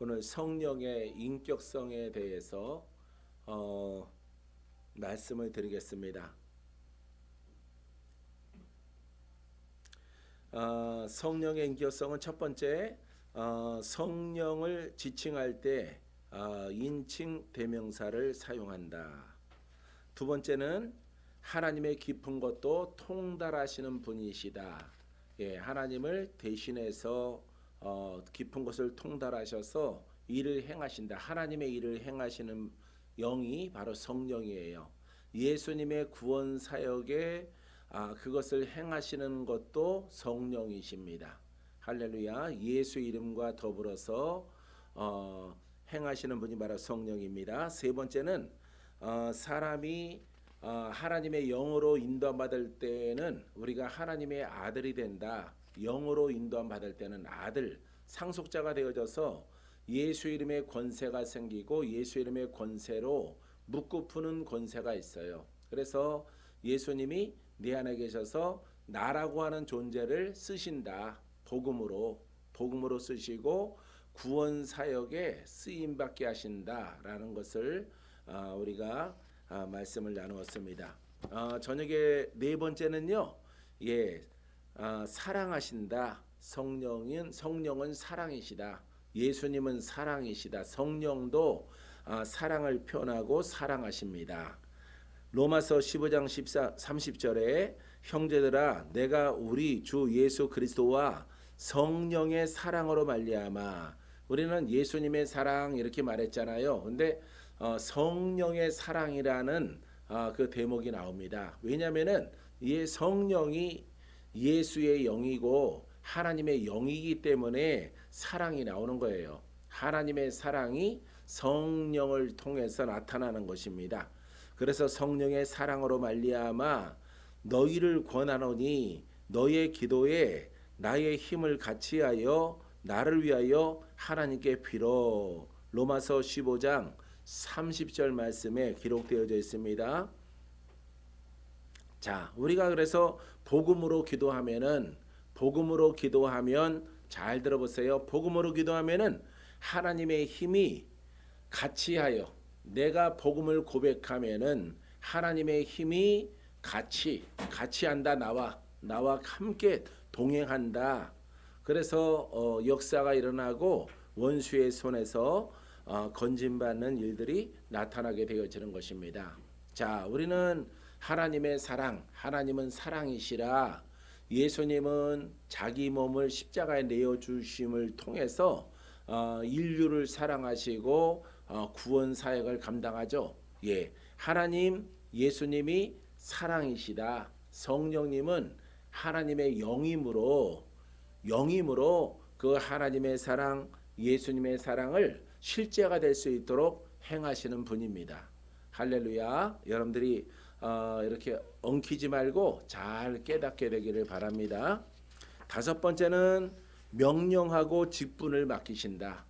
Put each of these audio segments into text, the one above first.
오늘 성령의 인격성에 대해서 말씀을 드리겠습니다. 성령의 인격성은 첫 번째, 성령을 지칭할 때 인칭 대명사를 사용한다. 두 번째는 하나님의 깊은 것도 통달하시는 분이시다. 예, 하나님을 대신해서 깊은 것을 통달하셔서 일을 행하신다. 하나님의 일을 행하시는 영이 바로 성령이에요. 예수님의 구원 사역에 그것을 행하시는 것도 성령이십니다. 할렐루야. 예수 이름과 더불어서 행하시는 분이 바로 성령입니다. 세 번째는 사람이 하나님의 영으로 인도받을 때는 우리가 하나님의 아들이 된다. 영으로 인도받을 때는 아들, 상속자가 되어져서 예수 이름의 권세가 생기고 예수 이름의 권세로 묻고 푸는 권세가 있어요. 그래서 예수님이 내 안에 계셔서 나라고 하는 존재를 쓰신다. 복음으로 쓰시고 구원 사역에 쓰임 받게 하신다라는 것을 우리가 말씀을 나누었습니다. 저녁에 네 번째는요. 사랑하신다. 성령은 사랑이시다. 예수님은 사랑이시다. 성령도 사랑을 표현하고 사랑하십니다. 로마서 15장 30절에 형제들아 내가 우리 주 예수 그리스도와 성령의 사랑으로 말미암아, 우리는 예수님의 사랑 이렇게 말했잖아요. 근데 성령의 사랑이라는 그 대목이 나옵니다. 왜냐하면은 이 성령이 예수의 영이고 하나님의 영이기 때문에 사랑이 나오는 거예요. 하나님의 사랑이 성령을 통해서 나타나는 것입니다. 그래서 성령의 사랑으로 말미암아 너희를 권하노니 너의 기도에 나의 힘을 같이하여 나를 위하여 하나님께 빌어. 로마서 15장 30절 말씀에 기록되어져 있습니다. 자, 우리가 그래서 복음으로 기도하면 잘 들어보세요. 복음으로 기도하면은 하나님의 힘이 같이하여, 내가 복음을 고백하면은 하나님의 힘이 같이 한다. 나와 함께 동행한다. 그래서 역사가 일어나고 원수의 손에서 건진받는 일들이 나타나게 되어지는 것입니다. 자, 우리는 하나님의 사랑, 하나님은 사랑이시라. 예수님은 자기 몸을 십자가에 내어주심을 통해서 인류를 사랑하시고 구원 사역을 감당하죠. 예, 하나님 예수님이 사랑이시다. 성령님은 하나님의 영이므로 그 하나님의 사랑, 예수님의 사랑을 실제가 될 수 있도록 행하시는 분입니다. 할렐루야. 여러분들이 이렇게 엉키지 말고 잘 깨닫게 되기를 바랍니다. 다섯 번째는 명령하고 직분을 맡기신다.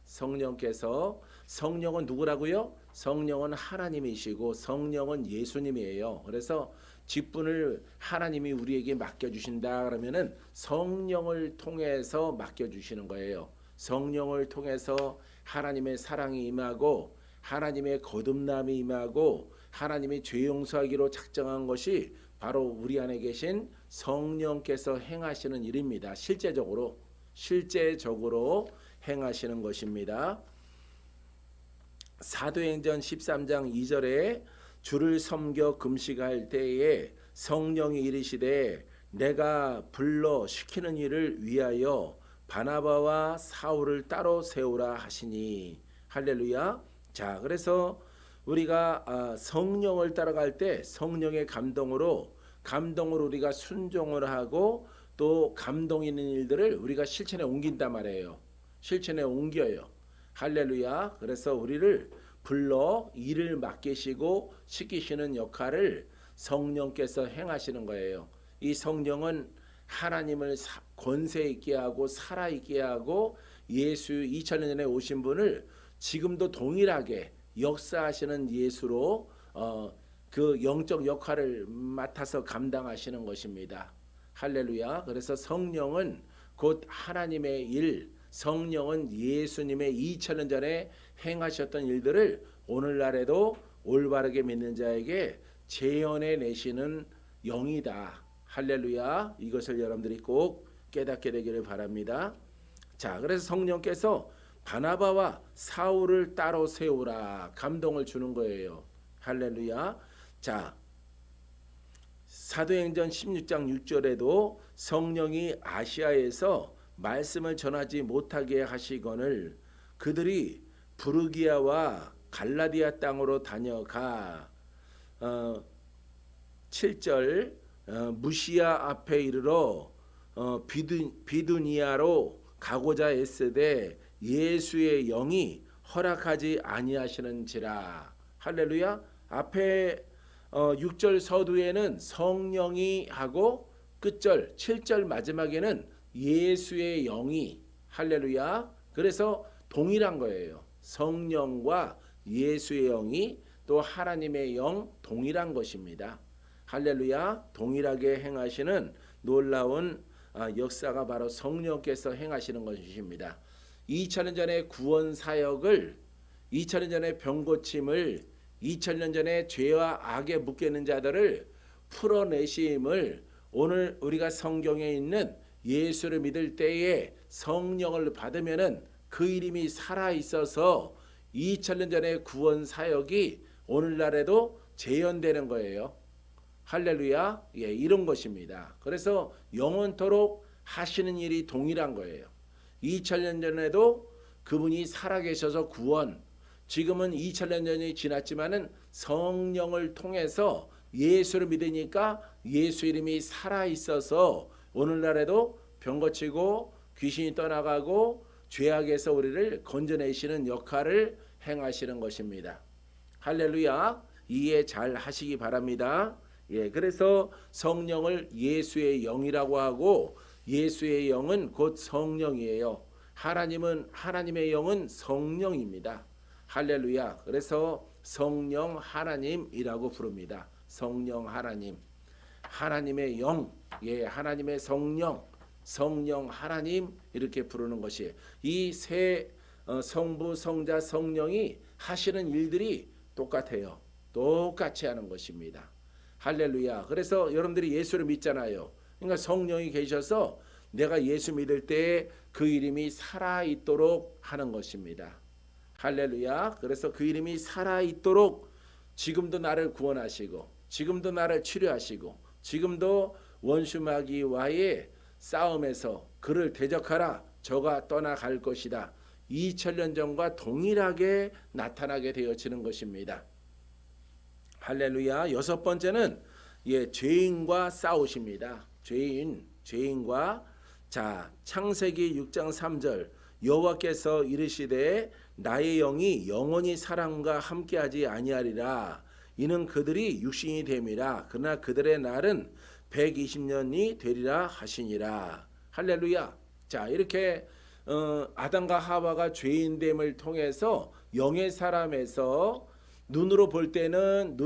성령은 누구라고요? 성령은 하나님이시고 성령은 예수님이에요. 그래서 직분을 하나님이 우리에게 맡겨주신다 그러면은 성령을 통해서 맡겨주시는 거예요. 성령을 통해서 하나님의 사랑이 임하고 하나님의 거듭남이 임하고 하나님이 죄 용서하기로 작정한 것이 바로 우리 안에 계신 성령께서 행하시는 일입니다. 실제적으로 행하시는 것입니다. 사도행전 13장 2절에 주를 섬겨 금식할 때에 성령이 이르시되 내가 불러 시키는 일을 위하여 바나바와 사울을 따로 세우라 하시니. 할렐루야. 자, 그래서 우리가 성령을 따라갈 때 성령의 감동으로 우리가 순종을 하고 또 감동 있는 일들을 우리가 실천에 옮긴단 말이에요. 실천에 옮겨요. 할렐루야. 그래서 우리를 불러 일을 맡기시고 시키시는 역할을 성령께서 행하시는 거예요. 이 성령은 하나님을 권세 있게 하고 살아 있게 하고 예수 2000년 전에 오신 분을 지금도 동일하게 역사하시는 예수로 그 영적 역할을 맡아서 감당하시는 것입니다. 할렐루야. 그래서 성령은 곧 하나님의 일, 성령은 예수님의 2000년 전에 행하셨던 일들을 오늘날에도 올바르게 믿는 자에게 재현해 내시는 영이다. 할렐루야. 이것을 여러분들이 꼭 깨닫게 되기를 바랍니다. 자, 그래서 성령께서 바나바와 사울을 따로 세우라 감동을 주는 거예요. 할렐루야. 자, 사도행전 16장 6절에도 성령이 아시아에서 말씀을 전하지 못하게 하시거늘 그들이 부르기아와 갈라디아 땅으로 다녀가 7절 무시아 앞에 이르러 비두니아로 가고자 애쓰되 예수의 영이 허락하지 아니하시는지라. 할렐루야. 앞에 6절 서두에는 성령이 하고 끝절 7절 마지막에는 예수의 영이. 할렐루야. 그래서 동일한 거예요. 성령과 예수의 영이 또 하나님의 영 동일한 것입니다. 할렐루야. 동일하게 행하시는 놀라운 역사가 바로 성령께서 행하시는 것입니다. 2000년 전의 구원 사역을 2000년 전의 병 고침을 2000년 전에 죄와 악에 묶여 있는 자들을 풀어내심을 오늘 우리가 성경에 있는 예수를 믿을 때에 성령을 받으면은 그 이름이 살아 있어서 2000년 전의 구원 사역이 오늘날에도 재현되는 거예요. 할렐루야. 예, 이런 것입니다. 그래서 영원토록 하시는 일이 동일한 거예요. 2000년 전에도 그분이 살아계셔서 구원, 지금은 2000년 전이 지났지만은 성령을 통해서 예수를 믿으니까 예수 이름이 살아 있어서 오늘날에도 병 고치고 귀신이 떠나가고 죄악에서 우리를 건져내시는 역할을 행하시는 것입니다. 할렐루야. 이해 잘 하시기 바랍니다. 예, 그래서 성령을 예수의 영이라고 하고 예수의 영은 곧 성령이에요. 하나님의 영은 성령입니다. 할렐루야. 그래서 성령 하나님이라고 부릅니다. 성령 하나님. 하나님의 영, 예, 하나님의 성령, 성령 하나님 이렇게 부르는 것이 이 세 성부, 성자, 성령이 하시는 일들이 똑같아요. 똑같이 하는 것입니다. 할렐루야. 그래서 여러분들이 예수를 믿잖아요. 그러니까 성령이 계셔서 내가 예수 믿을 때 그 이름이 살아있도록 하는 것입니다. 할렐루야. 그래서 그 이름이 살아있도록 지금도 나를 구원하시고 지금도 나를 치료하시고 지금도 원수 마귀와의 싸움에서 그를 대적하라. 저가 떠나갈 것이다. 2000년 전과 동일하게 나타나게 되어지는 것입니다. 할렐루야. 여섯 번째는 죄인과 싸우십니다. 죄인과 자 창세기 6장 3절 여호와께서 이르시되 나의 영이 영원히 사람과 함께하지 아니하리라. 이는 그들이 육신이 됨이라. 그러나 그들의 날은 120년이 되리라 하시니라. 할렐루야. 자 이렇게 아담과 하와가 죄인됨을 통해서 영의 사람에서 눈으로 볼 때는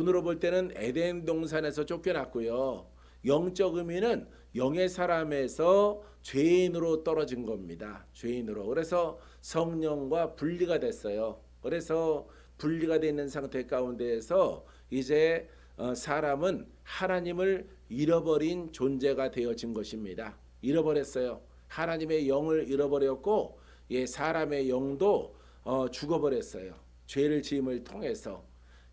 에덴 동산에서 쫓겨났고요. 영적 의미는 영의 사람에서 죄인으로 떨어진 겁니다. 죄인으로. 그래서 성령과 분리가 됐어요. 그래서 분리가 되어 있는 상태 가운데에서 이제 사람은 하나님을 잃어버린 존재가 되어진 것입니다. 잃어버렸어요. 하나님의 영을 잃어버렸고 사람의 영도 죽어버렸어요. 죄를 지음을 통해서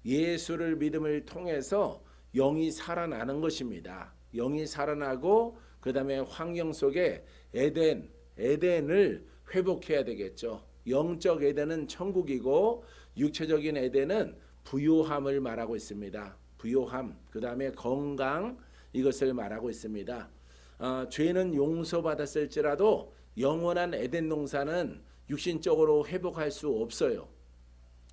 예수를 믿음을 통해서 영이 살아나는 것입니다. 영이 살아나고 그 다음에 환경 속에 에덴을 회복해야 되겠죠. 영적 에덴은 천국이고 육체적인 에덴은 부요함을 말하고 있습니다. 부요함, 그 다음에 건강 이것을 말하고 있습니다. 죄는 용서받았을지라도 영원한 에덴 동산은 육신적으로 회복할 수 없어요.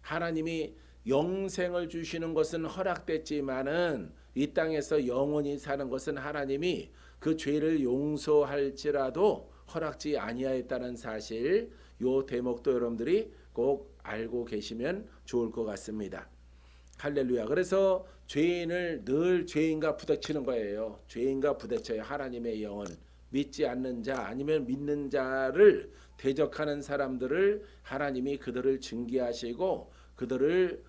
하나님이 영생을 주시는 것은 허락됐지만은 이 땅에서 영원히 사는 것은 하나님이 그 죄를 용서할지라도 허락지 아니하였다는 사실, 요 대목도 여러분들이 꼭 알고 계시면 좋을 것 같습니다. 할렐루야. 그래서 죄인을 늘 죄인과 부딪히는 거예요. 죄인과 부딪혀요. 하나님의 영은 믿지 않는 자 아니면 믿는 자를 대적하는 사람들을 하나님이 그들을 징계하시고 그들을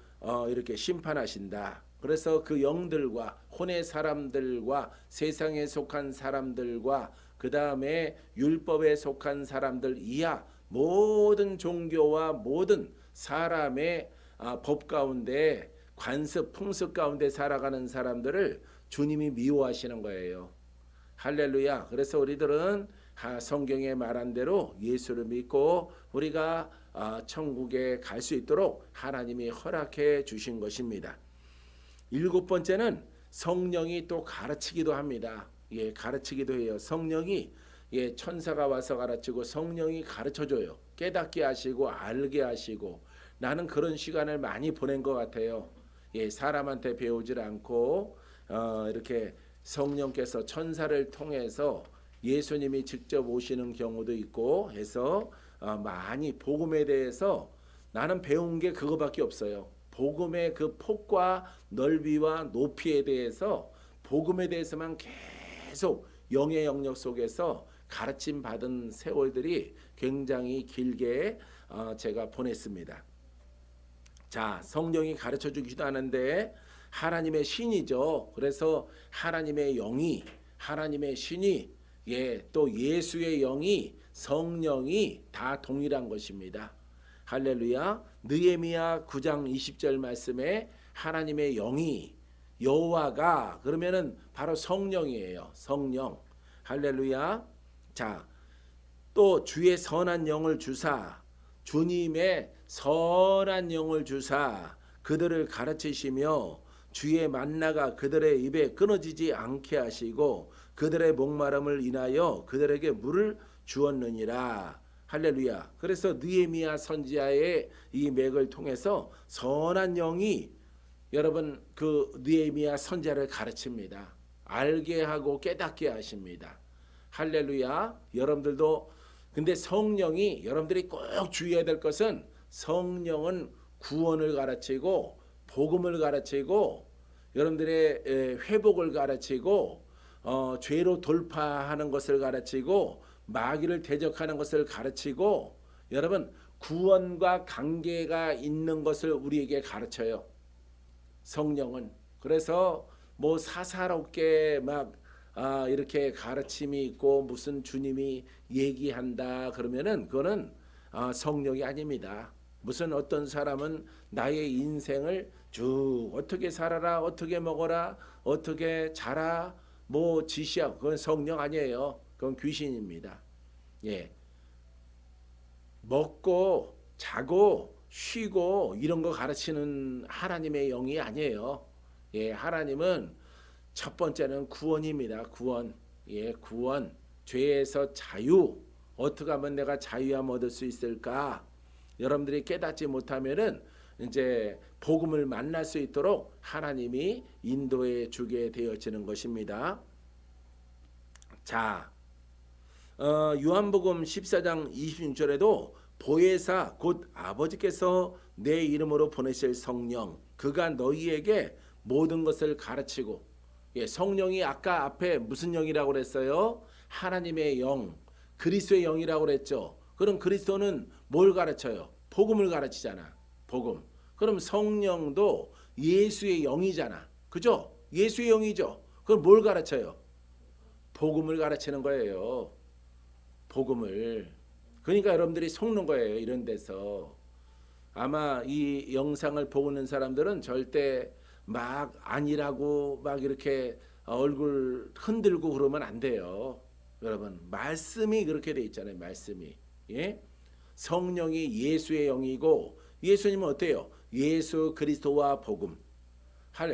이렇게 심판하신다. 그래서 그 영들과 혼의 사람들과 세상에 속한 사람들과 그 다음에 율법에 속한 사람들 이하 모든 종교와 모든 사람의 법 가운데 관습 풍습 가운데 살아가는 사람들을 주님이 미워하시는 거예요. 할렐루야. 그래서 우리들은 성경에 말한 대로 예수를 믿고 우리가 천국에 갈 수 있도록 하나님이 허락해 주신 것입니다. 7번째는 성령이 또 가르치기도 합니다. 예, 가르치기도 해요. 성령이 천사가 와서 가르치고 성령이 가르쳐줘요. 깨닫게 하시고 알게 하시고 나는 그런 시간을 많이 보낸 것 같아요. 예, 사람한테 배우질 않고 이렇게 성령께서 천사를 통해서 예수님이 직접 오시는 경우도 있고 해서 많이 복음에 대해서 나는 배운 게 그거밖에 없어요. 복음의 그 폭과 넓이와 높이에 대해서 복음에 대해서만 계속 영의 영역 속에서 가르침 받은 세월들이 굉장히 길게 제가 보냈습니다. 자, 성령이 가르쳐 주기도 하는데 하나님의 신이죠. 그래서 하나님의 영이 하나님의 신이 또 예수의 영이 성령이 다 동일한 것입니다. 할렐루야. 느헤미야 9장 20절 말씀에 하나님의 영이 여호와가 그러면은 바로 성령이에요. 성령. 할렐루야. 자, 또 주의 선한 영을 주사 주님의 선한 영을 주사 그들을 가르치시며 주의 만나가 그들의 입에 끊어지지 않게 하시고 그들의 목마름을 인하여 그들에게 물을 주었느니라. 할렐루야. 그래서 느헤미야 선지자의 이 맥을 통해서 선한 영이 여러분 그 느헤미야 선지자를 가르칩니다. 알게 하고 깨닫게 하십니다. 할렐루야. 여러분들도 근데 성령이 여러분들이 꼭 주의해야 될 것은 성령은 구원을 가르치고 복음을 가르치고 여러분들의 회복을 가르치고 죄로 돌파하는 것을 가르치고 마귀를 대적하는 것을 가르치고 여러분 구원과 관계가 있는 것을 우리에게 가르쳐요. 성령은. 그래서 뭐 사사롭게 막 이렇게 가르침이 있고 무슨 주님이 얘기한다 그러면은 그거는 성령이 아닙니다. 무슨 어떤 사람은 나의 인생을 쭉 어떻게 살아라 어떻게 먹어라 어떻게 자라 뭐 지시하고 그건 성령 아니에요. 그건 귀신입니다. 예, 먹고 자고 쉬고 이런 거 가르치는 하나님의 영이 아니에요. 예, 하나님은 첫 번째는 구원입니다. 구원. 예, 구원. 죄에서 자유. 어떻게 하면 내가 자유함 얻을 수 있을까? 여러분들이 깨닫지 못하면은 이제 복음을 만날 수 있도록 하나님이 인도해 주게 되어지는 것입니다. 자, 요한복음 14장 26절에도 보혜사 곧 아버지께서 내 이름으로 보내실 성령 그가 너희에게 모든 것을 가르치고 성령이 아까 앞에 무슨 영이라고 그랬어요? 하나님의 영, 그리스도의 영이라고 그랬죠. 그럼 그리스도는 뭘 가르쳐요? 복음을 가르치잖아. 복음. 그럼 성령도 예수의 영이잖아. 그죠? 예수의 영이죠. 그럼 뭘 가르쳐요? 복음을 가르치는 거예요. 복음을. 그러니까 여러분들이 속는 거예요. 이런 데서. 아마 이 영상을 보고 있는 사람들은 절대 막 아니라고 막 이렇게 얼굴 흔들고 그러면 안 돼요. 여러분 말씀이 그렇게 돼 있잖아요. 말씀이. 예? 성령이 예수의 영이고 예수님은 어때요? 예수 그리스도와 복음.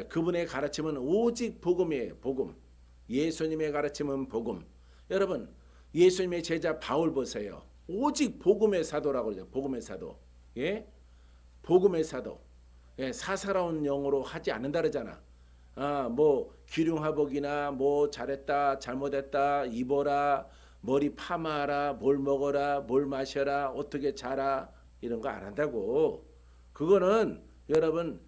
그분의 가르침은 오직 복음이에요. 복음. 예수님의 가르침은 복음. 여러분 예수님의 제자 바울 보세요. 오직 복음의 사도라고 그러죠. 복음의 사도. 예? 복음의 사도. 예, 사사로운 영어로 하지 않는다 그러잖아. 뭐 기륭하복이나 뭐 잘했다 잘못했다 입어라 머리 파마하라 뭘 먹어라 뭘 마셔라 어떻게 자라 이런 거 안 한다고. 그거는 여러분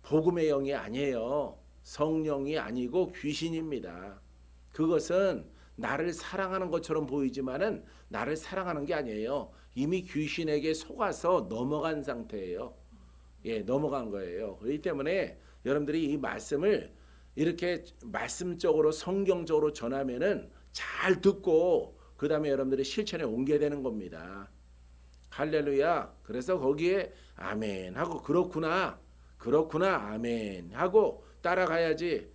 복음의 영이 아니에요. 성령이 아니고 귀신입니다. 그것은 나를 사랑하는 것처럼 보이지만은 나를 사랑하는 게 아니에요. 이미 귀신에게 속아서 넘어간 상태예요. 예, 넘어간 거예요. 그렇기 때문에 여러분들이 이 말씀을 이렇게 말씀적으로 성경적으로 전하면은 잘 듣고 그 다음에 여러분들이 실천에 옮겨야 되는 겁니다. 할렐루야. 그래서 거기에 아멘 하고 그렇구나 아멘 하고 따라가야지.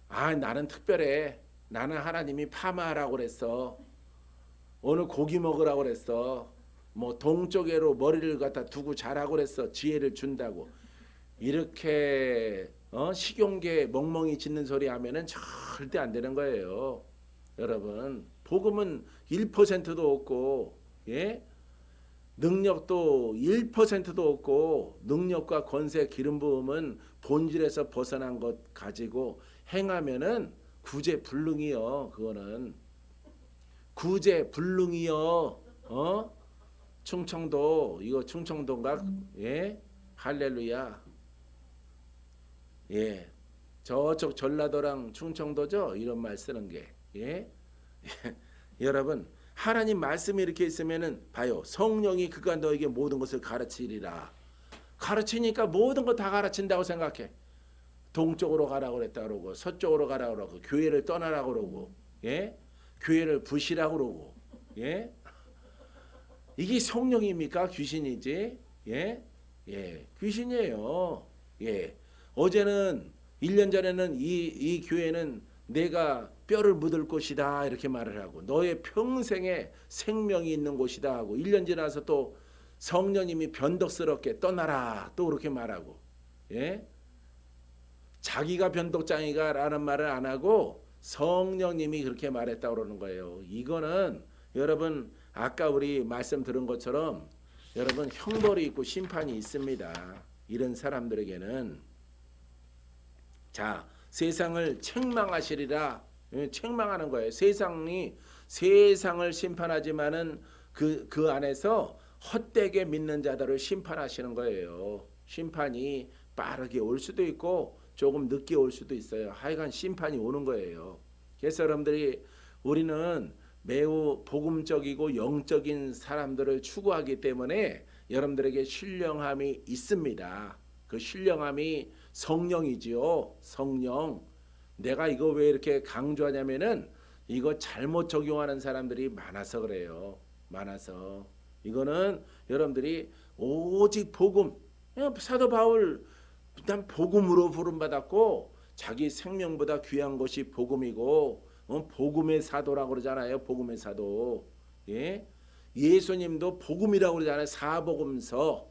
아, 나는 특별해. 나는 하나님이 파마하라고 그랬어. 오늘 고기 먹으라고 그랬어. 뭐 동쪽으로 머리를 갖다 두고 자라고 그랬어. 지혜를 준다고. 이렇게 식용계 멍멍이 짖는 소리 하면은 절대 안 되는 거예요. 여러분, 복음은 1%도 없고, 예? 능력도 1%도 없고, 능력과 권세 기름 부음은 본질에서 벗어난 것 가지고 행하면은 구제불능이요. 그거는 구제불능이요. 충청도, 이거 충청도인가? 예? 할렐루야. 예. 저쪽 전라도랑 충청도죠. 이런 말 쓰는 게. 예? 여러분, 하나님 말씀이 이렇게 있으면은 봐요. 성령이 그가 너에게 모든 것을 가르치리라. 가르치니까 모든 거 다 가르친다고 생각해. 동쪽으로 가라고 그랬다 그러고 서쪽으로 가라고 그러고 교회를 떠나라고 그러고, 예? 교회를 부시라고 그러고, 예? 이게 성령입니까? 귀신이지? 예? 예, 귀신이에요. 예. 어제는 1년 전에는 이 교회는 내가 뼈를 묻을 곳이다 이렇게 말을 하고 너의 평생에 생명이 있는 곳이다 하고 1년 지나서 또 성령님이 변덕스럽게 떠나라 또 그렇게 말하고, 예? 자기가 변덕장이가 라는 말을 안 하고 성령님이 그렇게 말했다고 그러는 거예요. 이거는 여러분 아까 우리 말씀 들은 것처럼 여러분 형벌이 있고 심판이 있습니다. 이런 사람들에게는. 자, 세상을 책망하시리라. 책망하는 거예요. 세상을 심판하지만은 그 안에서 헛되게 믿는 자들을 심판하시는 거예요. 심판이 빠르게 올 수도 있고 조금 늦게 올 수도 있어요. 하여간 심판이 오는 거예요. 그래서 여러분들이 우리는 매우 복음적이고 영적인 사람들을 추구하기 때문에 여러분들에게 신령함이 있습니다. 그 신령함이 성령이지요. 성령. 내가 이거 왜 이렇게 강조하냐면은 이거 잘못 적용하는 사람들이 많아서 그래요. 많아서. 이거는 여러분들이 오직 복음. 사도 바울 난 복음으로 부름받았고 자기 생명보다 귀한 것이 복음이고 복음의 사도라고 그러잖아요. 복음의 사도. 예? 예수님도 복음이라고 그러잖아요. 사복음서.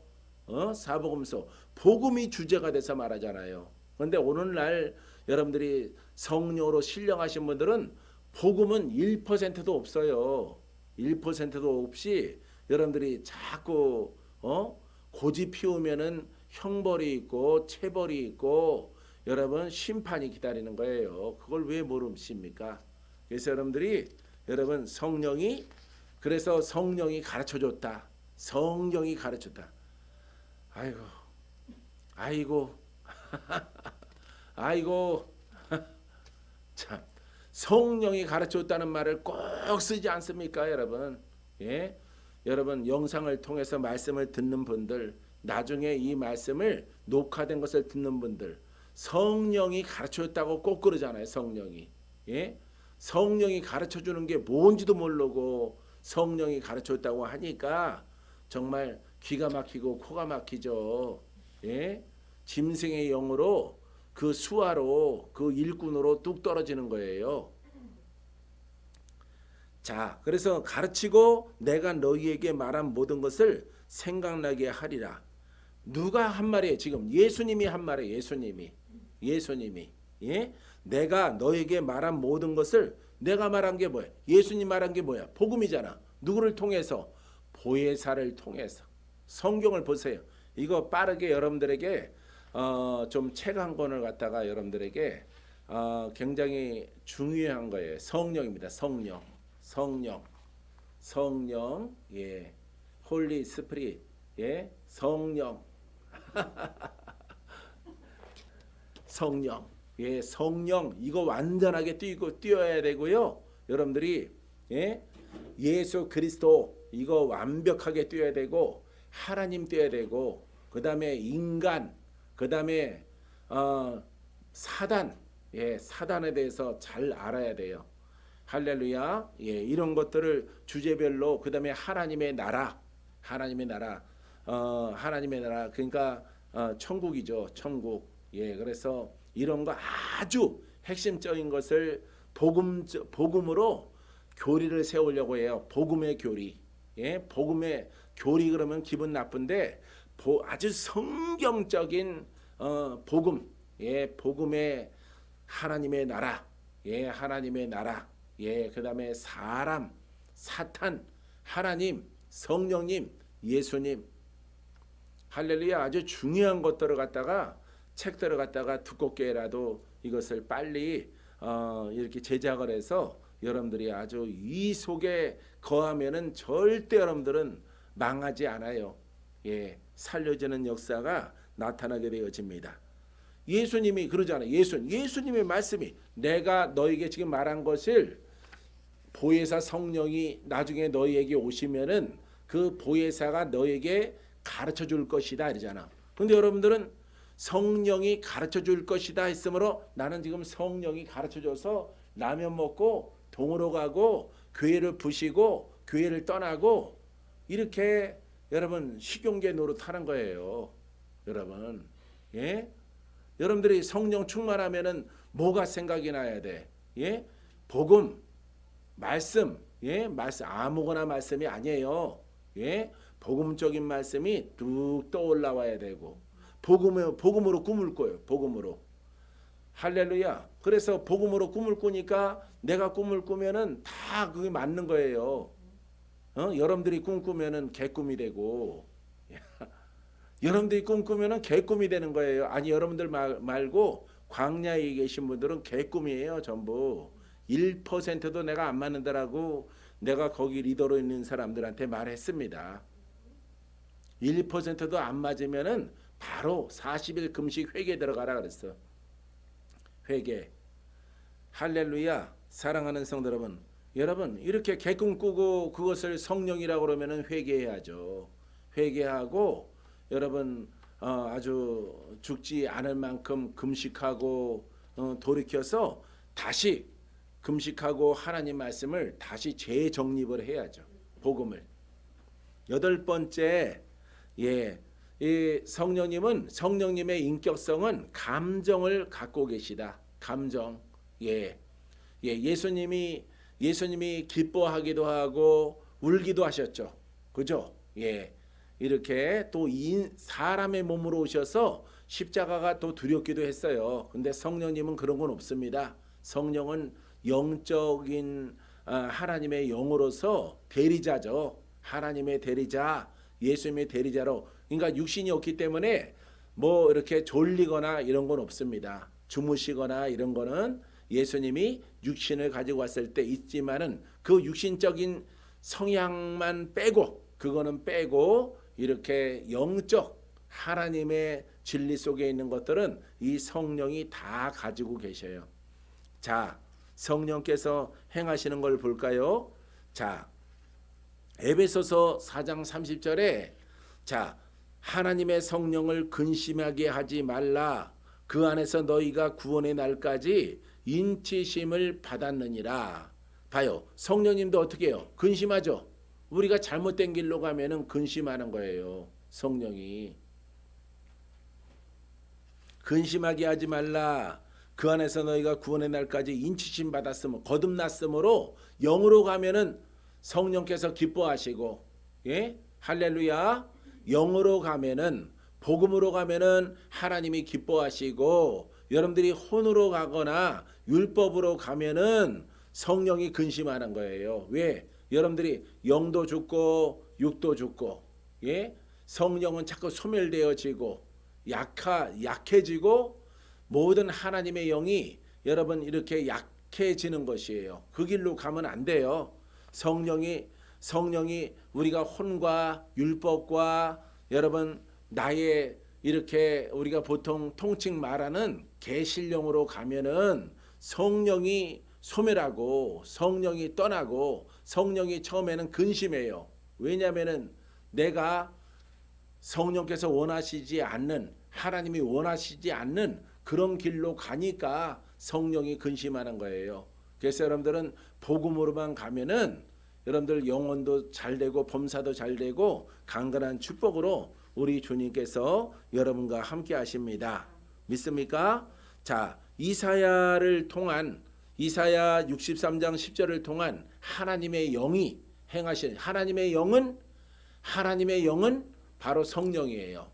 사복음서. 복음이 주제가 돼서 말하잖아요. 그런데 오늘날 여러분들이 성령으로 신령하신 분들은 복음은 1%도 없어요. 1%도 없이 여러분들이 자꾸 고집 피우면은 형벌이 있고 체벌이 있고 여러분 심판이 기다리는 거예요. 그걸 왜 모르십니까? 그래서 여러분 성령이 가르쳐줬다. 성령이 가르쳤다. 아이고 참 성령이 가르쳤다는 말을 꼭 쓰지 않습니까, 여러분? 예? 여러분 영상을 통해서 말씀을 듣는 분들, 나중에 이 말씀을 녹화된 것을 듣는 분들, 성령이 가르쳤다고 꼭 그러잖아요. 성령이. 예? 성령이 가르쳐주는 게 뭔지도 모르고 성령이 가르쳤다고 하니까 정말 귀가 막히고 코가 막히죠. 예? 짐승의 영으로 그 수화로 그 일꾼으로 뚝 떨어지는 거예요. 자, 그래서 가르치고 내가 너희에게 말한 모든 것을 생각나게 하리라. 누가 한 말이에요? 지금 예수님이 한 말이에요. 예수님이. 예? 내가 너에게 말한 모든 것을 내가 말한 게 뭐야? 예수님 말한 게 뭐야? 복음이잖아. 누구를 통해서? 보혜사를 통해서. 성경을 보세요. 이거 빠르게 여러분들에게 좀 책 한 권을 갖다가 여러분들에게 굉장히 중요한 거예요. 성령입니다. 성령. 예. 홀리 스피릿. 예. 성령. 성령. 예, 성령. 이거 완전하게 뛰어야 되고요. 여러분들이 예? 예수 그리스도 이거 완벽하게 뛰어야 되고 하나님 뛰어야 되고 그다음에 인간 그다음에 사단 사단에 대해서 잘 알아야 돼요. 할렐루야. 이런 것들을 주제별로 그다음에 하나님의 나라 하나님의 나라 그러니까 천국이죠. 천국. 그래서 이런 거 아주 핵심적인 것을 복음으로 교리를 세우려고 해요. 복음의 교리. 복음의 교리 그러면 기분 나쁜데 아주 성경적인 복음. 복음의 하나님의 나라. 하나님의 나라. 그다음에 사람, 사탄, 하나님, 성령님, 예수님. 할렐루야. 아주 중요한 것들을 갖다가 책들을 갖다가 두껍게라도 이것을 빨리 이렇게 제작을 해서 여러분들이 아주 이 속에 거하면은 절대 여러분들은 망하지 않아요. 살려지는 역사가 나타나게 되어집니다. 예수님이 그러잖아요. 예수님의 말씀이 내가 너에게 지금 말한 것을 보혜사 성령이 나중에 너희에게 오시면은 그 보혜사가 너에게 가르쳐 줄 것이다 이러잖아. 근데 여러분들은 성령이 가르쳐 줄 것이다 했으므로 나는 지금 성령이 가르쳐 줘서 라면 먹고 동으로 가고 교회를 부시고 교회를 떠나고 이렇게 여러분 식용계 노릇하는 거예요. 여러분. 여러분들이 성령 충만하면은 뭐가 생각이 나야 돼? 복음, 말씀, 말씀 아무거나 말씀이 아니에요. 복음적인 말씀이 뚝 떠올라와야 되고 복음으로 꿈을 꿔요. 복음으로. 할렐루야. 그래서 복음으로 꿈을 꾸니까 내가 꿈을 꾸면은 다 그게 맞는 거예요. 여러분들이 꿈꾸면은 개꿈이 되고 여러분들이 꿈꾸면은 개꿈이 되는 거예요. 아니 여러분들 말고 광야에 계신 분들은 개꿈이에요. 전부 1%도 내가 안 맞는다라고 내가 거기 리더로 있는 사람들한테 말했습니다. 1%도 안 맞으면은 바로 40일 금식 회개 들어가라 그랬어. 회개. 할렐루야. 사랑하는 성도 여러분 이렇게 개꿈 꾸고 그것을 성령이라고 그러면은 회개해야죠. 회개하고 여러분 아주 죽지 않을 만큼 금식하고 돌이켜서 다시 금식하고 하나님 말씀을 다시 재정립을 해야죠. 복음을. 8번째 이 성령님의 인격성은 감정을 갖고 계시다. 감정. 예수님이 기뻐하기도 하고 울기도 하셨죠. 그죠? 이렇게 또 사람의 몸으로 오셔서 십자가가 또 두렵기도 했어요. 근데 성령님은 그런 건 없습니다. 성령은 영적인 하나님의 영으로서 대리자죠. 하나님의 대리자, 예수님의 대리자로. 그러니까 육신이 없기 때문에 뭐 이렇게 졸리거나 이런 건 없습니다. 주무시거나 이런 거는 예수님이 육신을 가지고 왔을 때 있지만은 그 육신적인 성향만 빼고 그거는 빼고 이렇게 영적 하나님의 진리 속에 있는 것들은 이 성령이 다 가지고 계셔요. 자, 성령께서 행하시는 걸 볼까요? 자, 에베소서 4장 30절에 자, 하나님의 성령을 근심하게 하지 말라. 그 안에서 너희가 구원의 날까지 인치심을 받았느니라. 봐요. 성령님도 어떻게 해요? 근심하죠. 우리가 잘못된 길로 가면은 근심하는 거예요. 성령이. 근심하게 하지 말라. 그 안에서 너희가 구원의 날까지 인치심 받았으므로 거듭났으므로 영으로 가면은 성령께서 기뻐하시고 할렐루야. 영으로 가면은 복음으로 가면은 하나님이 기뻐하시고 여러분들이 혼으로 가거나 율법으로 가면은 성령이 근심하는 거예요. 왜? 여러분들이 영도 죽고 육도 죽고 성령은 자꾸 소멸되어지고 약해지고 모든 하나님의 영이 여러분 이렇게 약해지는 것이에요. 그 길로 가면 안 돼요. 성령이 우리가 혼과 율법과 여러분 나의 이렇게 우리가 보통 통칭 말하는 계실령으로 가면은 성령이 소멸하고 성령이 떠나고 성령이 처음에는 근심해요. 왜냐하면은 내가 성령께서 원하시지 않는 하나님이 원하시지 않는 그런 길로 가니까 성령이 근심하는 거예요. 그래서 여러분들은 복음으로만 가면은 여러분들 영혼도 잘 되고 범사도 잘 되고 강건한 축복으로 우리 주님께서 여러분과 함께 하십니다. 믿습니까? 자, 이사야를 통한 이사야 63장 10절을 통한 하나님의 영이 행하신 하나님의 영은 바로 성령이에요.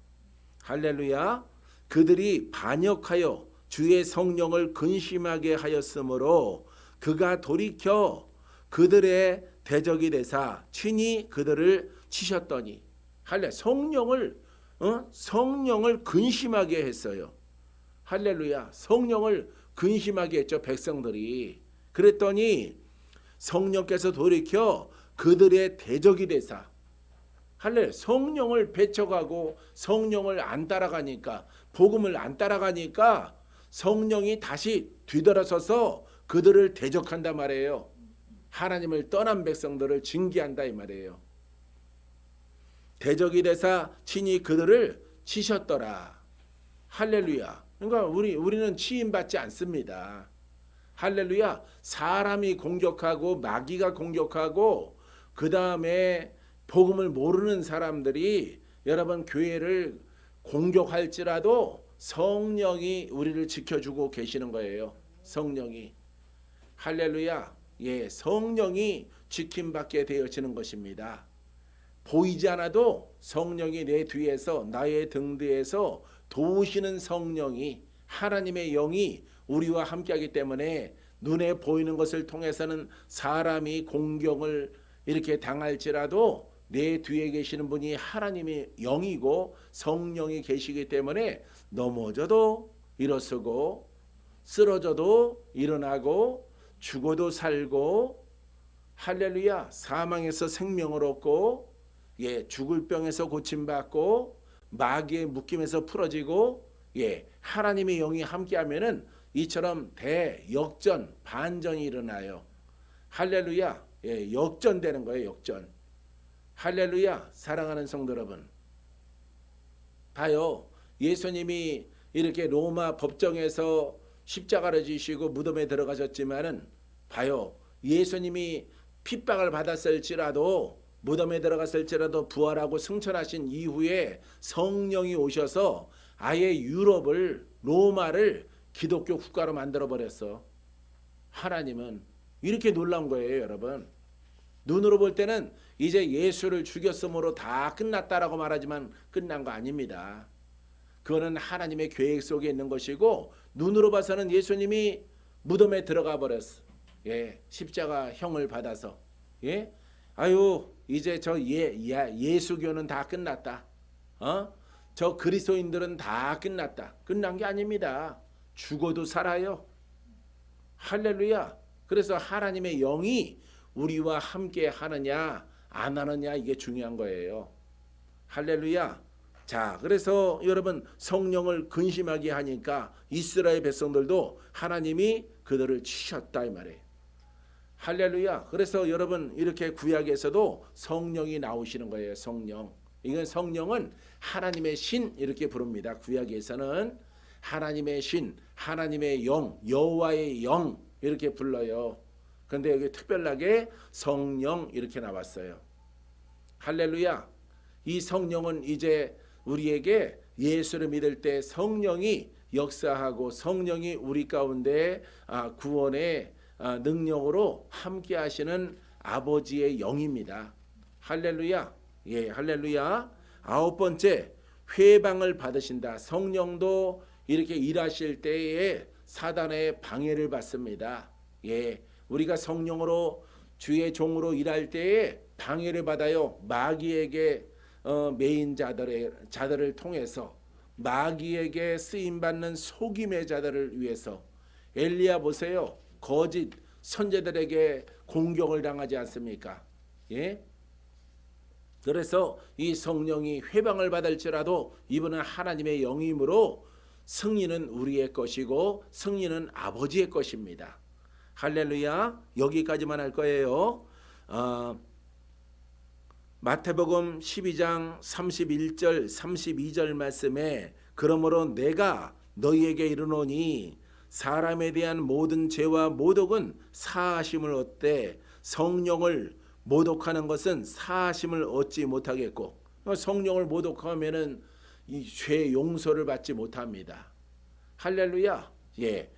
할렐루야. 그들이 반역하여 주의 성령을 근심하게 하였으므로 그가 돌이켜 그들의 대적이 되사 친히 그들을 치셨더니 할렐 성령을 근심하게 했어요. 할렐루야. 성령을 근심하게 했죠. 백성들이. 그랬더니 성령께서 돌이켜 그들의 대적이 되사 할렐 성령을 배척하고 성령을 안 따라가니까 복음을 안 따라가니까 성령이 다시 뒤돌아서서 그들을 대적한단 말이에요. 하나님을 떠난 백성들을 징계한다 이 말이에요. 대적이 되사 친히 그들을 치셨더라. 할렐루야. 그러니까 우리는 치임받지 않습니다. 할렐루야. 사람이 공격하고 마귀가 공격하고 그 다음에 복음을 모르는 사람들이 여러분 교회를 공격할지라도 성령이 우리를 지켜주고 계시는 거예요. 성령이. 할렐루야. 예, 성령이 지킴받게 되어지는 것입니다. 보이지 않아도 성령이 내 뒤에서 나의 등 뒤에서 도우시는 성령이 하나님의 영이 우리와 함께하기 때문에 눈에 보이는 것을 통해서는 사람이 공격을 이렇게 당할지라도 내 뒤에 계시는 분이 하나님의 영이고 성령이 계시기 때문에 넘어져도 일어서고 쓰러져도 일어나고 죽어도 살고 할렐루야. 사망에서 생명을 얻고 죽을 병에서 고침받고 마귀의 묶임에서 풀어지고 하나님의 영이 함께하면은 이처럼 대역전 반전이 일어나요. 할렐루야. 역전되는 거예요. 역전. 할렐루야. 사랑하는 성도 여러분, 봐요. 예수님이 이렇게 로마 법정에서 십자가를 지시고 무덤에 들어가셨지만은 봐요. 예수님이 핍박을 받았을지라도 무덤에 들어갔을지라도 부활하고 승천하신 이후에 성령이 오셔서 아예 유럽을 로마를 기독교 국가로 만들어 버렸어. 하나님은 이렇게 놀라운 거예요, 여러분. 눈으로 볼 때는 이제 예수를 죽였으므로 다 끝났다라고 말하지만 끝난 거 아닙니다. 그거는 하나님의 계획 속에 있는 것이고 눈으로 봐서는 예수님이 무덤에 들어가 버렸어. 십자가 형을 받아서. 아유 이제 저 예수교는 다 끝났다. 저 그리스도인들은 다 끝났다. 끝난 게 아닙니다. 죽어도 살아요. 할렐루야. 그래서 하나님의 영이 우리와 함께 하느냐 안 하느냐 이게 중요한 거예요. 할렐루야. 자, 그래서 여러분 성령을 근심하게 하니까 이스라엘 백성들도 하나님이 그들을 치셨다 이 말이에요. 할렐루야. 그래서 여러분 이렇게 구약에서도 성령이 나오시는 거예요. 성령. 이건 성령은 하나님의 신 이렇게 부릅니다. 구약에서는 하나님의 신, 하나님의 영, 여호와의 영 이렇게 불러요. 그런데 여기 특별하게 성령 이렇게 나왔어요. 할렐루야. 이 성령은 이제 우리에게 예수를 믿을 때 성령이 역사하고 성령이 우리 가운데 구원의 능력으로 함께 하시는 아버지의 영입니다. 할렐루야. 할렐루야. 아홉 번째, 회방을 받으신다. 성령도 이렇게 일하실 때에 사단의 방해를 받습니다. 우리가 성령으로 주의 종으로 일할 때에 방해를 받아요. 마귀에게 메인 자들을 통해서 마귀에게 쓰임받는 속임의 자들을 위해서 엘리야 보세요. 거짓 선제들에게 공격을 당하지 않습니까? 그래서 이 성령이 회방을 받을지라도 이분은 하나님의 영이므로 승리는 우리의 것이고 승리는 아버지의 것입니다. 할렐루야. 여기까지만 할 거예요. 마태복음 12장 31절 32절 말씀에 그러므로 내가 너희에게 이르노니 사람에 대한 모든 죄와 모독은 사하심을 얻되 성령을 모독하는 것은 사하심을 얻지 못하겠고, 성령을 모독하면은 이 죄 용서를 받지 못합니다. 할렐루야. 예,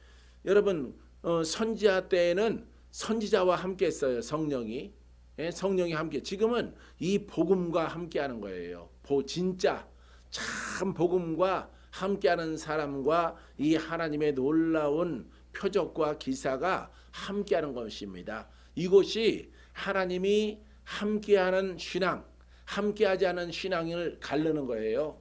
여러분 선지자 때에는 선지자와 함께 했어요. 성령이. 예, 성령이 함께. 지금은 이 복음과 함께하는 거예요. 진짜 참 복음과 함께하는 사람과 이 하나님의 놀라운 표적과 기사가 함께하는 것입니다. 이곳이 하나님이 함께하는 신앙, 함께하지 않은 신앙을 가르는 거예요.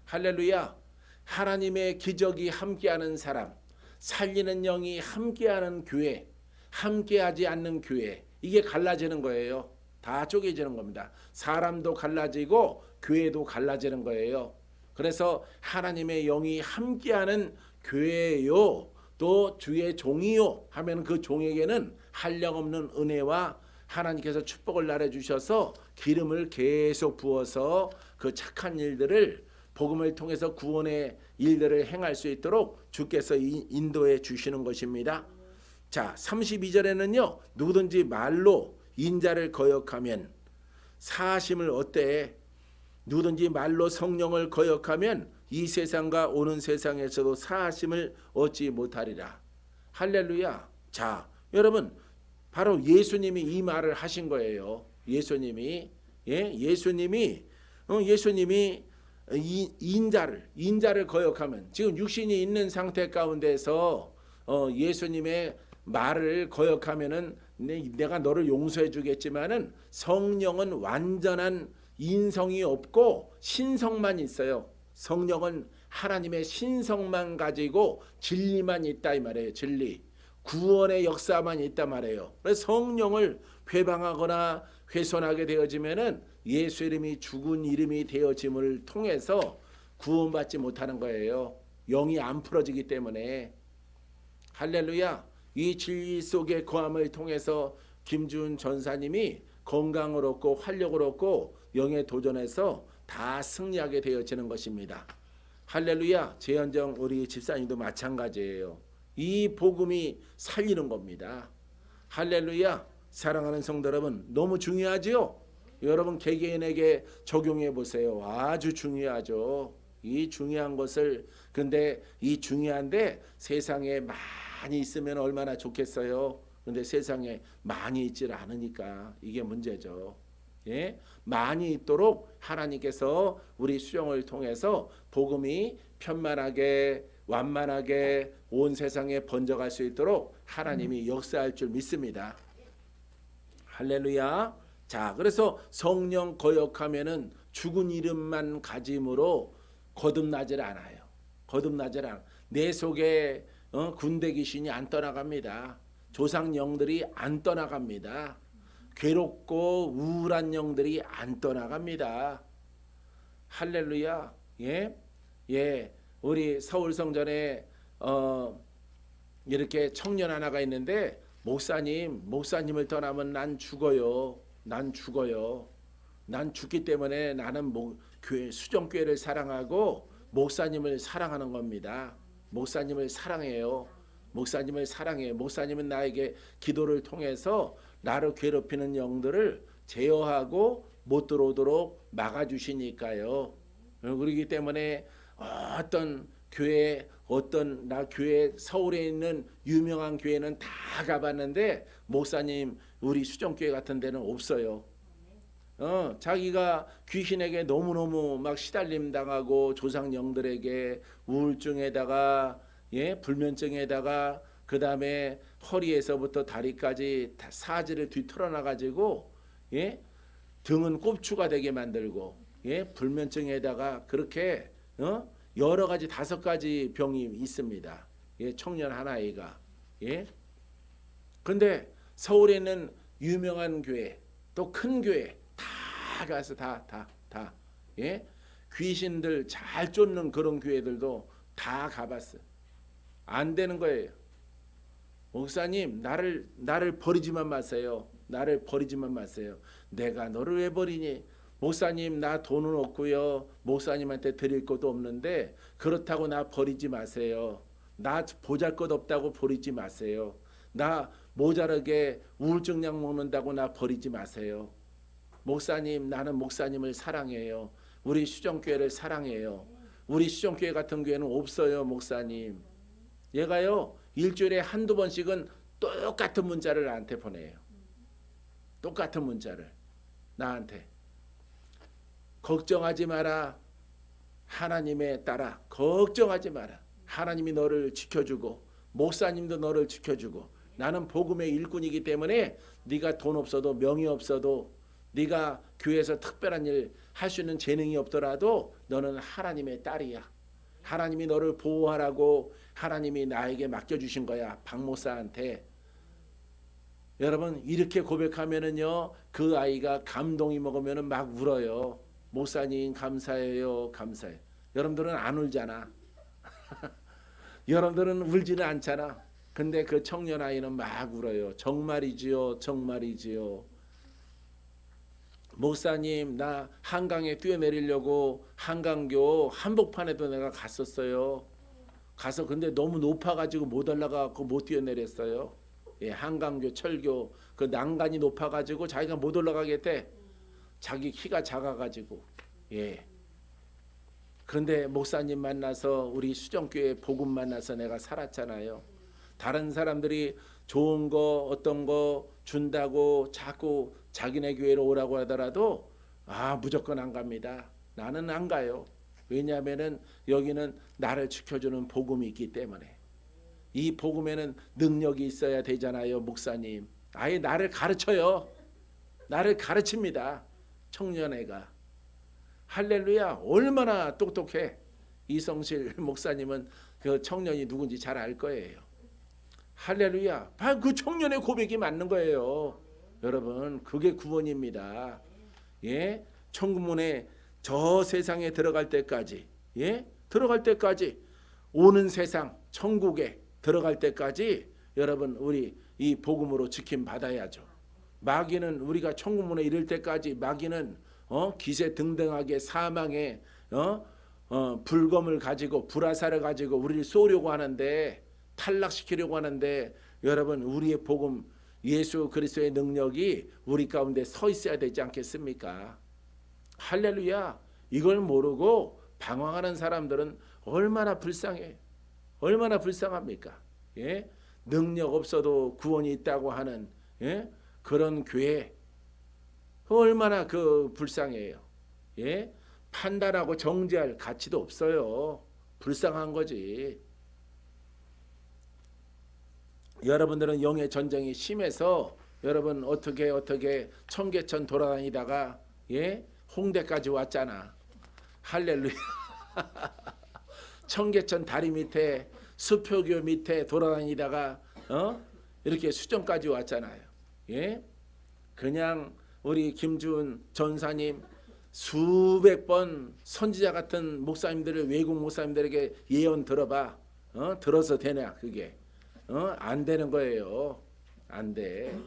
할렐루야. 하나님의 기적이 함께하는 사람, 살리는 영이 함께하는 교회, 함께하지 않는 교회, 이게 갈라지는 거예요. 다 쪼개지는 겁니다. 사람도 갈라지고 교회도 갈라지는 거예요. 그래서 하나님의 영이 함께하는 교회요, 또 주의 종이요 하면 그 종에게는 한량없는 은혜와 하나님께서 축복을 나눠주셔서 기름을 계속 부어서 그 착한 일들을 복음을 통해서 구원의 일들을 행할 수 있도록 주께서 인도해 주시는 것입니다. 자, 32절에는요. 누구든지 말로 인자를 거역하면 사하심을 얻되 누구든지 말로 성령을 거역하면 이 세상과 오는 세상에서도 사하심을 얻지 못하리라. 할렐루야. 자, 여러분 바로 예수님이 이 말을 하신 거예요. 예수님이 예수님이 인자를 거역하면, 지금 육신이 있는 상태 가운데서 예수님의 말을 거역하면은 내가 너를 용서해 주겠지만은 성령은 완전한 인성이 없고 신성만 있어요. 성령은 하나님의 신성만 가지고 진리만 있다 이 말이에요. 진리, 구원의 역사만 있다 말이에요. 그래서 성령을 회방하거나 훼손하게 되어지면은 예수 이름이 죽은 이름이 되어짐을 통해서 구원받지 못하는 거예요. 영이 안 풀어지기 때문에. 할렐루야. 이 진리 속의 거함을 통해서 김준 전사님이 건강을 얻고 활력을 얻고 영에 도전해서 다 승리하게 되어지는 것입니다. 할렐루야. 재현정 우리 집사님도 마찬가지예요. 이 복음이 살리는 겁니다. 할렐루야. 사랑하는 성도 여러분, 너무 중요하지요? 여러분 개개인에게 적용해 보세요. 아주 중요하죠. 이 중요한 것을, 근데 이 중요한데 세상에 많이 있으면 얼마나 좋겠어요. 근데 세상에 많이 있질 않으니까 이게 문제죠. 예? 많이 있도록 하나님께서 우리 수령을 통해서 복음이 편만하게 완만하게 온 세상에 번져갈 수 있도록 하나님이 역사할 줄 믿습니다. 할렐루야. 자, 그래서 성령 거역하면은 죽은 이름만 가짐으로 거듭나질 않아요. 거듭나질 않아. 내 속에 군대 귀신이 안 떠나갑니다. 조상 영들이 안 떠나갑니다. 괴롭고 우울한 영들이 안 떠나갑니다. 할렐루야. 예, 예. 우리 서울성전에 이렇게 청년 하나가 있는데 목사님을 떠나면 난 죽어요. 난 죽기 때문에 나는 교회 수정교회를 사랑하고 목사님을 사랑하는 겁니다. 목사님을 사랑해요. 목사님을 사랑해요. 목사님은 나에게 기도를 통해서 나를 괴롭히는 영들을 제어하고 못 들어오도록 막아주시니까요. 그렇기 때문에 어떤 교회 교회 서울에 있는 유명한 교회는 다 가봤는데 목사님 우리 수정교회 같은 데는 없어요. 자기가 귀신에게 너무너무 막 시달림 당하고 조상 영들에게 우울증에다가 불면증에다가 그 다음에 허리에서부터 다리까지 다 사지를 뒤틀어놔 가지고 등은 꼽추가 되게 만들고 불면증에다가 그렇게 여러 가지 5가지 병이 있습니다. 청년 하나이가. 근데 서울에 있는 유명한 교회 또 큰 교회 다 가서 다 귀신들 잘 쫓는 그런 교회들도 다 가봤어요. 안 되는 거예요. 목사님 나를 버리지만 마세요. 나를 버리지만 마세요. 내가 너를 왜 버리니? 목사님 나 돈은 없고요. 목사님한테 드릴 것도 없는데 그렇다고 나 버리지 마세요. 나 보잘것없다고 버리지 마세요. 나 모자라게 우울증약 먹는다고 나 버리지 마세요. 목사님 나는 목사님을 사랑해요. 우리 수정교회를 사랑해요. 우리 수정교회 같은 교회는 없어요. 목사님. 얘가요 일주일에 한두 번씩은 똑같은 문자를 나한테 보내요. 똑같은 문자를 나한테. 걱정하지 마라. 하나님에 따라 걱정하지 마라. 하나님이 너를 지켜주고 목사님도 너를 지켜주고 나는 복음의 일꾼이기 때문에 네가 돈 없어도 명예 없어도 네가 교회에서 특별한 일 할 수 있는 재능이 없더라도 너는 하나님의 딸이야. 하나님이 너를 보호하라고 하나님이 나에게 맡겨주신 거야. 박 목사한테. 여러분 이렇게 고백하면은요 그 아이가 감동이 먹으면은 막 울어요. 목사님 감사해요. 감사해. 여러분들은 안 울잖아. 여러분들은 울지는 않잖아. 근데 그 청년 아이는 막 울어요. 정말이지요. 정말이지요. 목사님 나 한강에 뛰어내리려고 한강교 한복판에도 내가 갔었어요. 가서 근데 너무 높아가지고 못 올라가고 못 뛰어내렸어요. 예, 한강교 철교 그 난간이 높아가지고 자기가 못 올라가겠대. 자기 키가 작아가지고. 예. 그런데 목사님 만나서 우리 수정교회 복음 만나서 내가 살았잖아요. 다른 사람들이 좋은 거 어떤 거 준다고 자꾸 자기네 교회로 오라고 하더라도 무조건 안 갑니다. 나는 안 가요. 왜냐하면은 여기는 나를 지켜주는 복음이 있기 때문에. 이 복음에는 능력이 있어야 되잖아요. 목사님 아예 나를 가르쳐요. 나를 가르칩니다. 청년애가. 할렐루야. 얼마나 똑똑해. 이성실 목사님은 그 청년이 누군지 잘 알 거예요. 할렐루야. 바로 그 청년의 고백이 맞는 거예요. 여러분 그게 구원입니다. 예, 천국문에 저 세상에 들어갈 때까지, 예, 들어갈 때까지 오는 세상 천국에 들어갈 때까지 여러분 우리 이 복음으로 지킴 받아야죠. 마귀는 우리가 천국문에 이를 때까지 마귀는 기세 등등하게 사망에 불검을 가지고 불화살을 가지고 우리를 쏘려고 하는데 탈락시키려고 하는데 여러분 우리의 복음 예수 그리스도의 능력이 우리 가운데 서 있어야 되지 않겠습니까? 할렐루야. 이걸 모르고 방황하는 사람들은 얼마나 불쌍해. 얼마나 불쌍합니까? 예? 능력 없어도 구원이 있다고 하는 그런 교회 얼마나 불쌍해요. 예? 판단하고 정죄할 가치도 없어요. 불쌍한 거지. 여러분들은 영의 전쟁이 심해서 여러분 어떻게 청계천 돌아다니다가 홍대까지 왔잖아. 할렐루야. 청계천 다리 밑에 수표교 밑에 돌아다니다가 이렇게 수정까지 왔잖아요. 그냥 우리 김주은 전사님 수백 번 선지자 같은 목사님들을 외국 목사님들에게 예언 들어봐. 들어서 되냐 그게. 안 되는 거예요. 안 돼.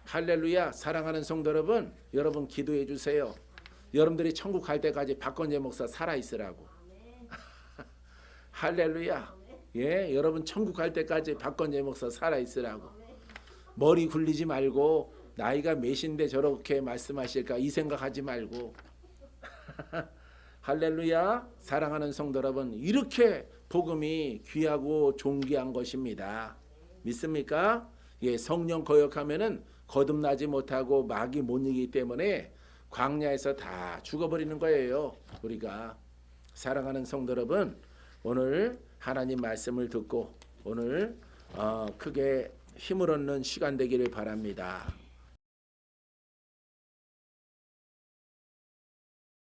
할렐루야. 사랑하는 성도 여러분, 여러분 기도해 주세요. 여러분들이 천국 갈 때까지 박건재 목사 살아 있으라고. 할렐루야. 예, 여러분 천국 갈 때까지 박건재 목사 살아 있으라고. 머리 굴리지 말고 나이가 몇인데 저렇게 말씀하실까 이 생각하지 말고. 할렐루야. 사랑하는 성도 여러분, 이렇게 복음이 귀하고 존귀한 것입니다. 믿습니까? 예, 성령 거역하면은 거듭나지 못하고 마귀 못 이기기 때문에 광야에서 다 죽어버리는 거예요. 우리가. 사랑하는 성도 여러분, 오늘 하나님 말씀을 듣고 오늘 크게 힘을 얻는 시간 되기를 바랍니다.